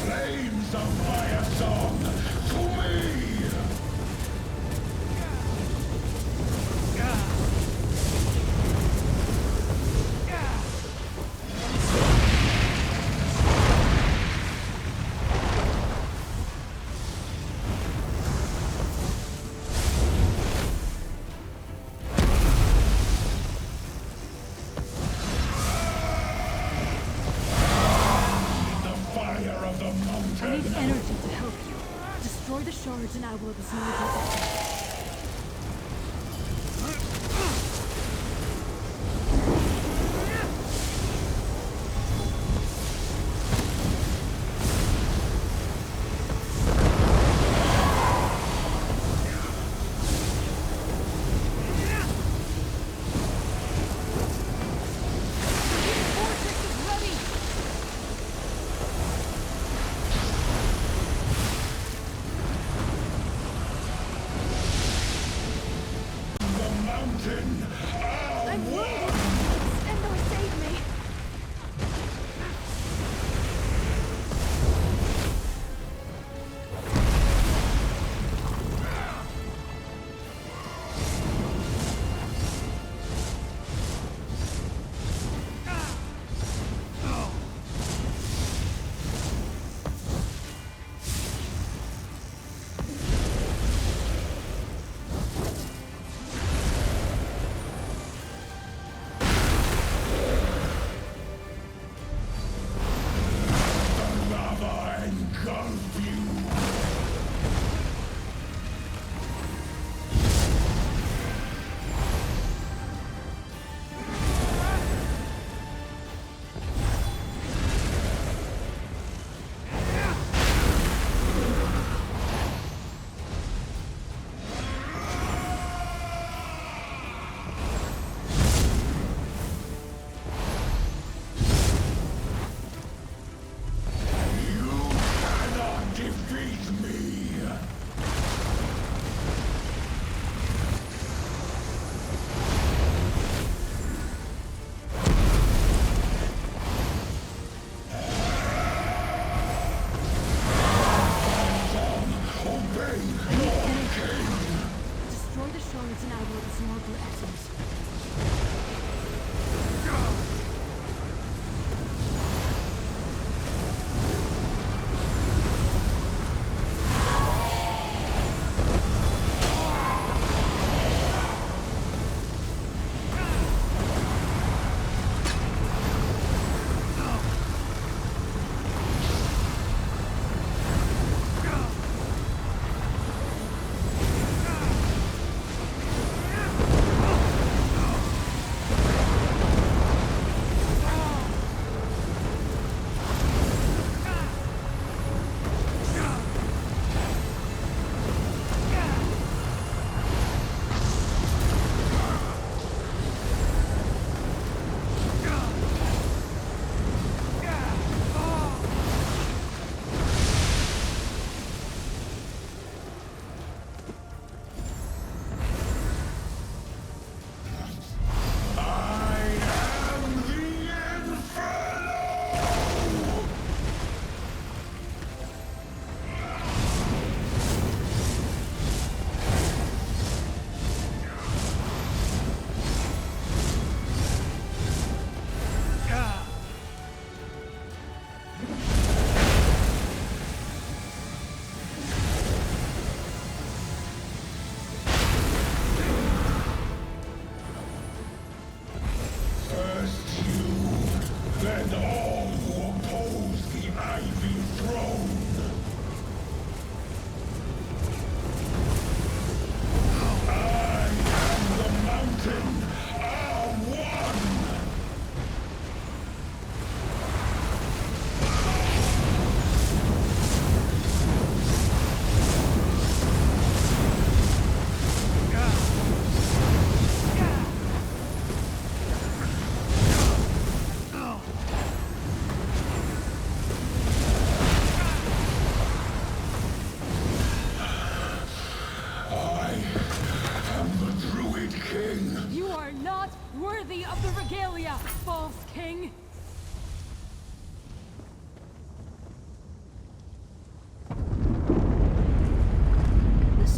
Flames of Firesong, to me! The fire of the I mountain! need energy to help you. Destroy the shards and I will absorb their essence. Vortex is ready! The mountain! I'm wounded! Endor, save me! The lava engulf you! You cannot defeat me! Obey your king! Destroy the shards and I will absorb their essence.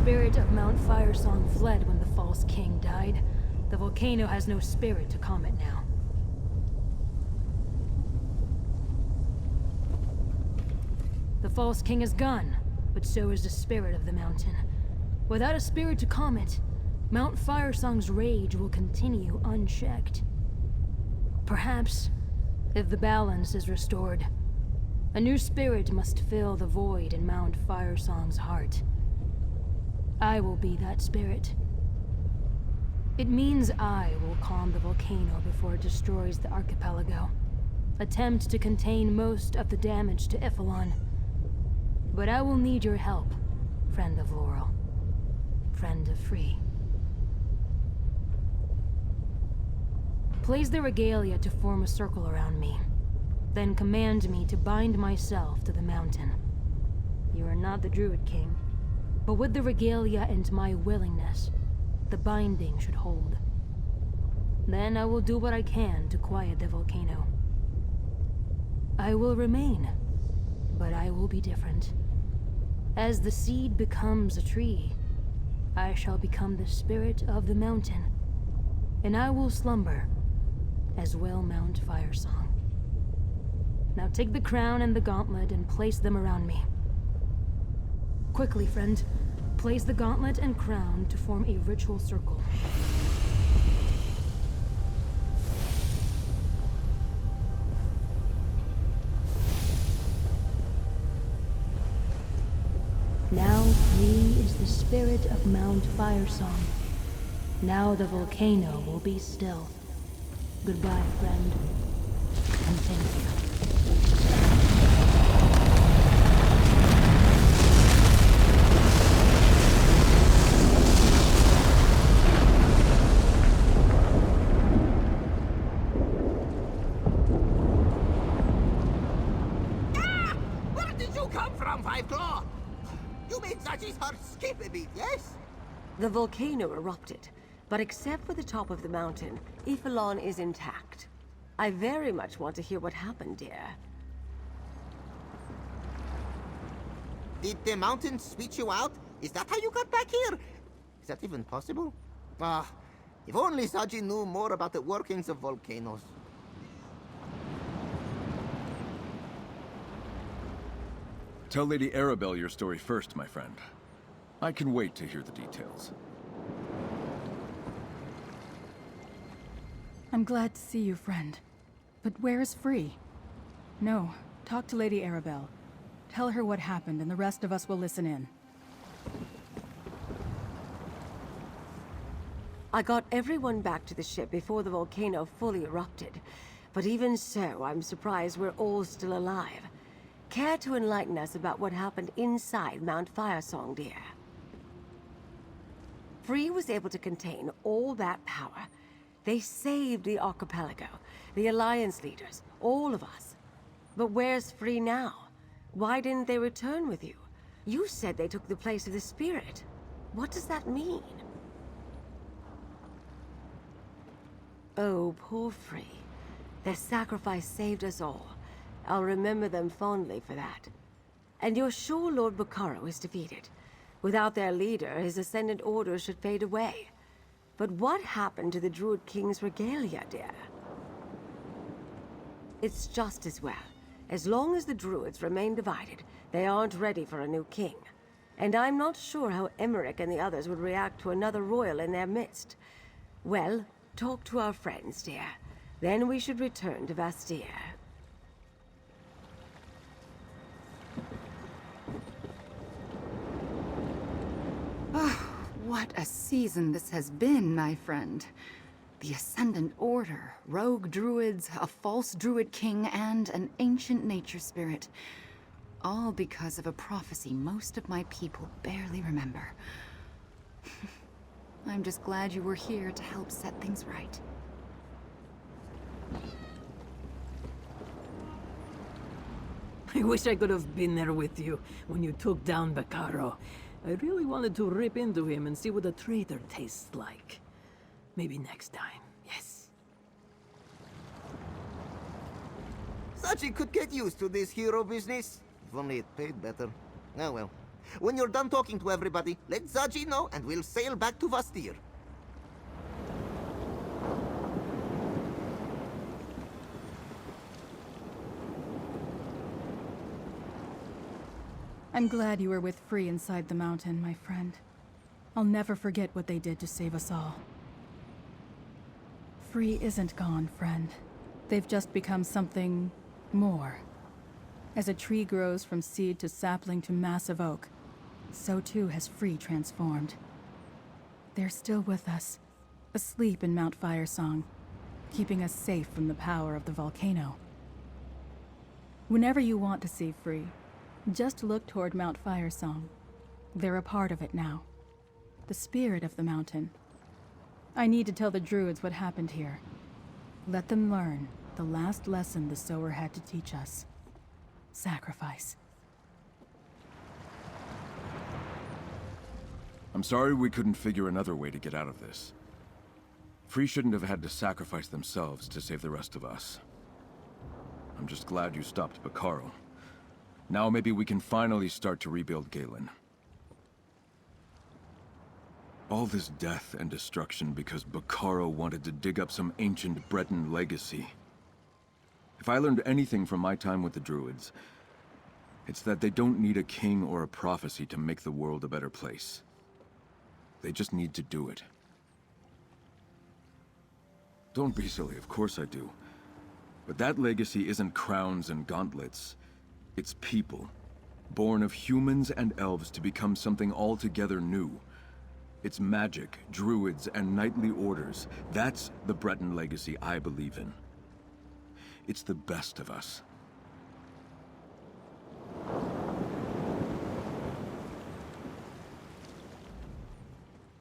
spirit of Mount Firesong fled when the false king died. The volcano has no spirit to calm it now. The false king is gone, but so is the spirit of the mountain. Without a spirit to calm it, Mount Firesong's rage will continue unchecked. Perhaps, if the balance is restored, a new spirit must fill the void in Mount Firesong's heart. I will be that spirit. It means I will calm the volcano before it destroys the archipelago. Attempt to contain most of the damage to Iphelon. But I will need your help, friend of Laurel. Friend of Frii. Place the regalia to form a circle around me. Then command me to bind myself to the mountain. You are not the Druid King, but with the regalia and my willingness, the binding should hold. Then I will do what I can to quiet the volcano. I will remain, but I will be different. As the seed becomes a tree, I shall become the spirit of the mountain, and I will slumber, as will Mount Firesong. Now take the crown and the gauntlet and place them around me. Quickly, friend. Place the gauntlet and crown to form a ritual circle. Now Frii is the spirit of Mount Firesong. Now the volcano will be still. Goodbye, friend. And thank you. Where did you come from, Five Claw? You made Za'ji's heart skip a beat, yes? The volcano erupted, but except for the top of the mountain, Iphelon is intact. I very much want to hear what happened, dear. Did the mountain spit you out? Is that how you got back here? Is that even possible? Ah, if only Za'ji knew more about the workings of volcanoes. Tell Lady Arabelle your story first, my friend. I can wait to hear the details. I'm glad to see you, friend. But where is Frii? No, talk to Lady Arabelle. Tell her what happened, and the rest of us will listen in. I got everyone back to the ship before the volcano fully erupted. But even so, I'm surprised we're all still alive. Care to enlighten us about what happened inside Mount Firesong, dear? Frii was able to contain all that power. They saved the archipelago, the Alliance leaders, all of us. But where's Frii now? Why didn't they return with you? You said they took the place of the spirit. What does that mean? Oh, poor Frii. Their sacrifice saved us all. I'll remember them fondly for that. And you're sure Lord Bacaro is defeated? Without their leader, his Ascendant Order should fade away. But what happened to the Druid King's regalia, dear? It's just as well. As long as the Druids remain divided, they aren't ready for a new king. And I'm not sure how Emeric and the others would react to another royal in their midst. Well, talk to our friends, dear. Then we should return to Vastir. Oh, what a season this has been, my friend. The Ascendant Order, rogue druids, a false druid king, and an ancient nature spirit. All because of a prophecy most of my people barely remember. I'm just glad you were here to help set things right. I wish I could have been there with you when you took down Bacaro. I really wanted to rip into him and see what a traitor tastes like. Maybe next time, yes. Za'ji could get used to this hero business. If only it paid better. Oh well. When you're done talking to everybody, let Za'ji know and we'll sail back to Vastir. I'm glad you were with Frii inside the mountain, my friend. I'll never forget what they did to save us all. Frii isn't gone, friend. They've just become something more. As a tree grows from seed to sapling to massive oak, so too has Frii transformed. They're still with us, asleep in Mount Firesong, keeping us safe from the power of the volcano. Whenever you want to see Frii, just look toward Mount Firesong. They're a part of it now. The spirit of the mountain. I need to tell the druids what happened here. Let them learn the last lesson the sower had to teach us. Sacrifice. I'm sorry we couldn't figure another way to get out of this. Frii shouldn't have had to sacrifice themselves to save the rest of us. I'm just glad you stopped Bacaro. Now maybe we can finally start to rebuild Galen. All this death and destruction because Bacaro wanted to dig up some ancient Breton legacy. If I learned anything from my time with the druids, it's that they don't need a king or a prophecy to make the world a better place. They just need to do it. Don't be silly, of course I do. But that legacy isn't crowns and gauntlets. It's people, born of humans and elves to become something altogether new. It's magic, druids, and knightly orders. That's the Breton legacy I believe in. It's the best of us.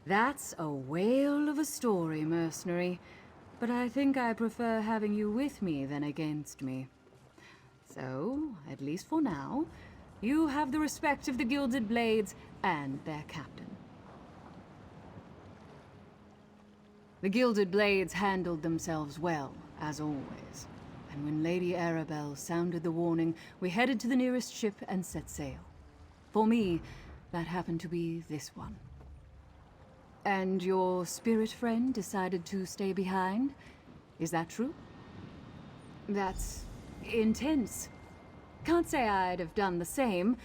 That's a whale of a story, mercenary. But I think I prefer having you with me than against me. So, at least for now, you have the respect of the Gilded Blades and their captain. The Gilded Blades handled themselves well, as always. And when Lady Arabelle sounded the warning, we headed to the nearest ship and set sail. For me, that happened to be this one. And your spirit friend decided to stay behind? Is that true? That's intense. Can't say I'd have done the same,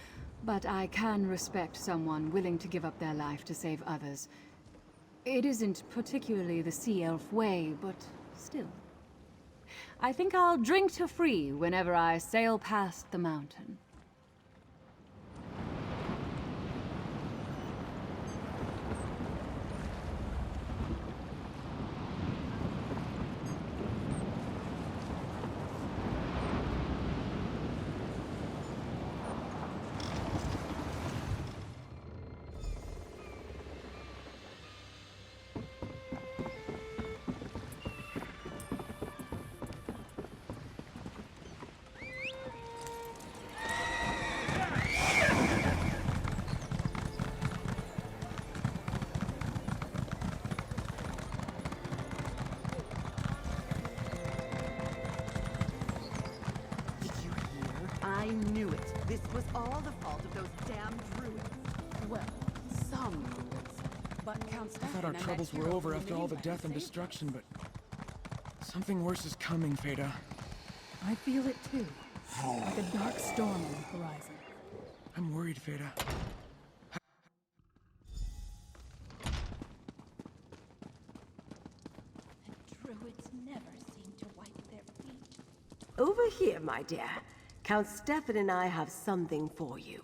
but I can respect someone willing to give up their life to save others. It isn't particularly the Sea Elf way, but still. I think I'll drink to Frii whenever I sail past the mountain. I knew it. This was all the fault of those damn druids. Well, some druids. But Count Stefan I thought our troubles were over after all the death and destruction, but something worse is coming, Feda. I feel it too. Like a dark storm on the horizon. I'm worried, Feda. Druids never seem to wipe their feet. Over here, my dear. Count Stefan and I have something for you.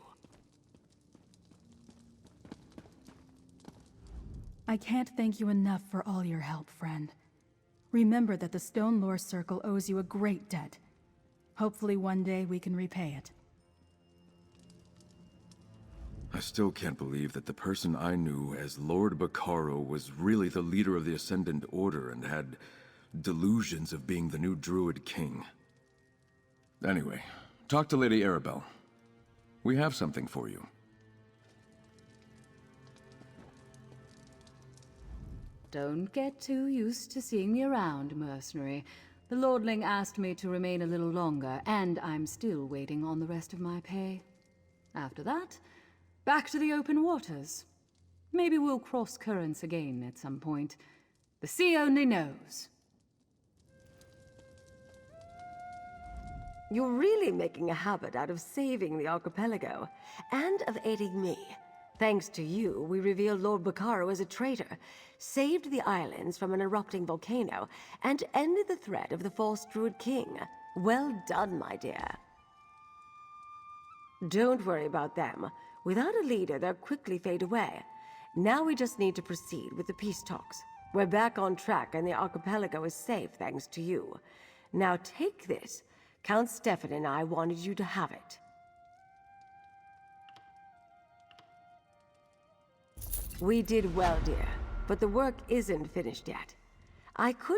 I can't thank you enough for all your help, friend. Remember that the Stone Lore Circle owes you a great debt. Hopefully one day we can repay it. I still can't believe that the person I knew as Lord Bacaro was really the leader of the Ascendant Order and had delusions of being the new Druid King. Anyway, talk to Lady Arabelle. We have something for you. Don't get too used to seeing me around, mercenary. The Lordling asked me to remain a little longer, and I'm still waiting on the rest of my pay. After that, Back to the open waters. Maybe we'll cross currents again at some point. The sea only knows. You're really making a habit out of saving the archipelago, and of aiding me. Thanks to you, we revealed Lord Bacaro as a traitor, saved the islands from an erupting volcano, and ended the threat of the false Druid King. Well done, my dear. Don't worry about them. Without a leader, they'll quickly fade away. Now we just need to proceed with the peace talks. We're back on track and the archipelago is safe thanks to you. Now take this. Count Stefan and I wanted you to have it. We did well, dear, but the work isn't finished yet. I could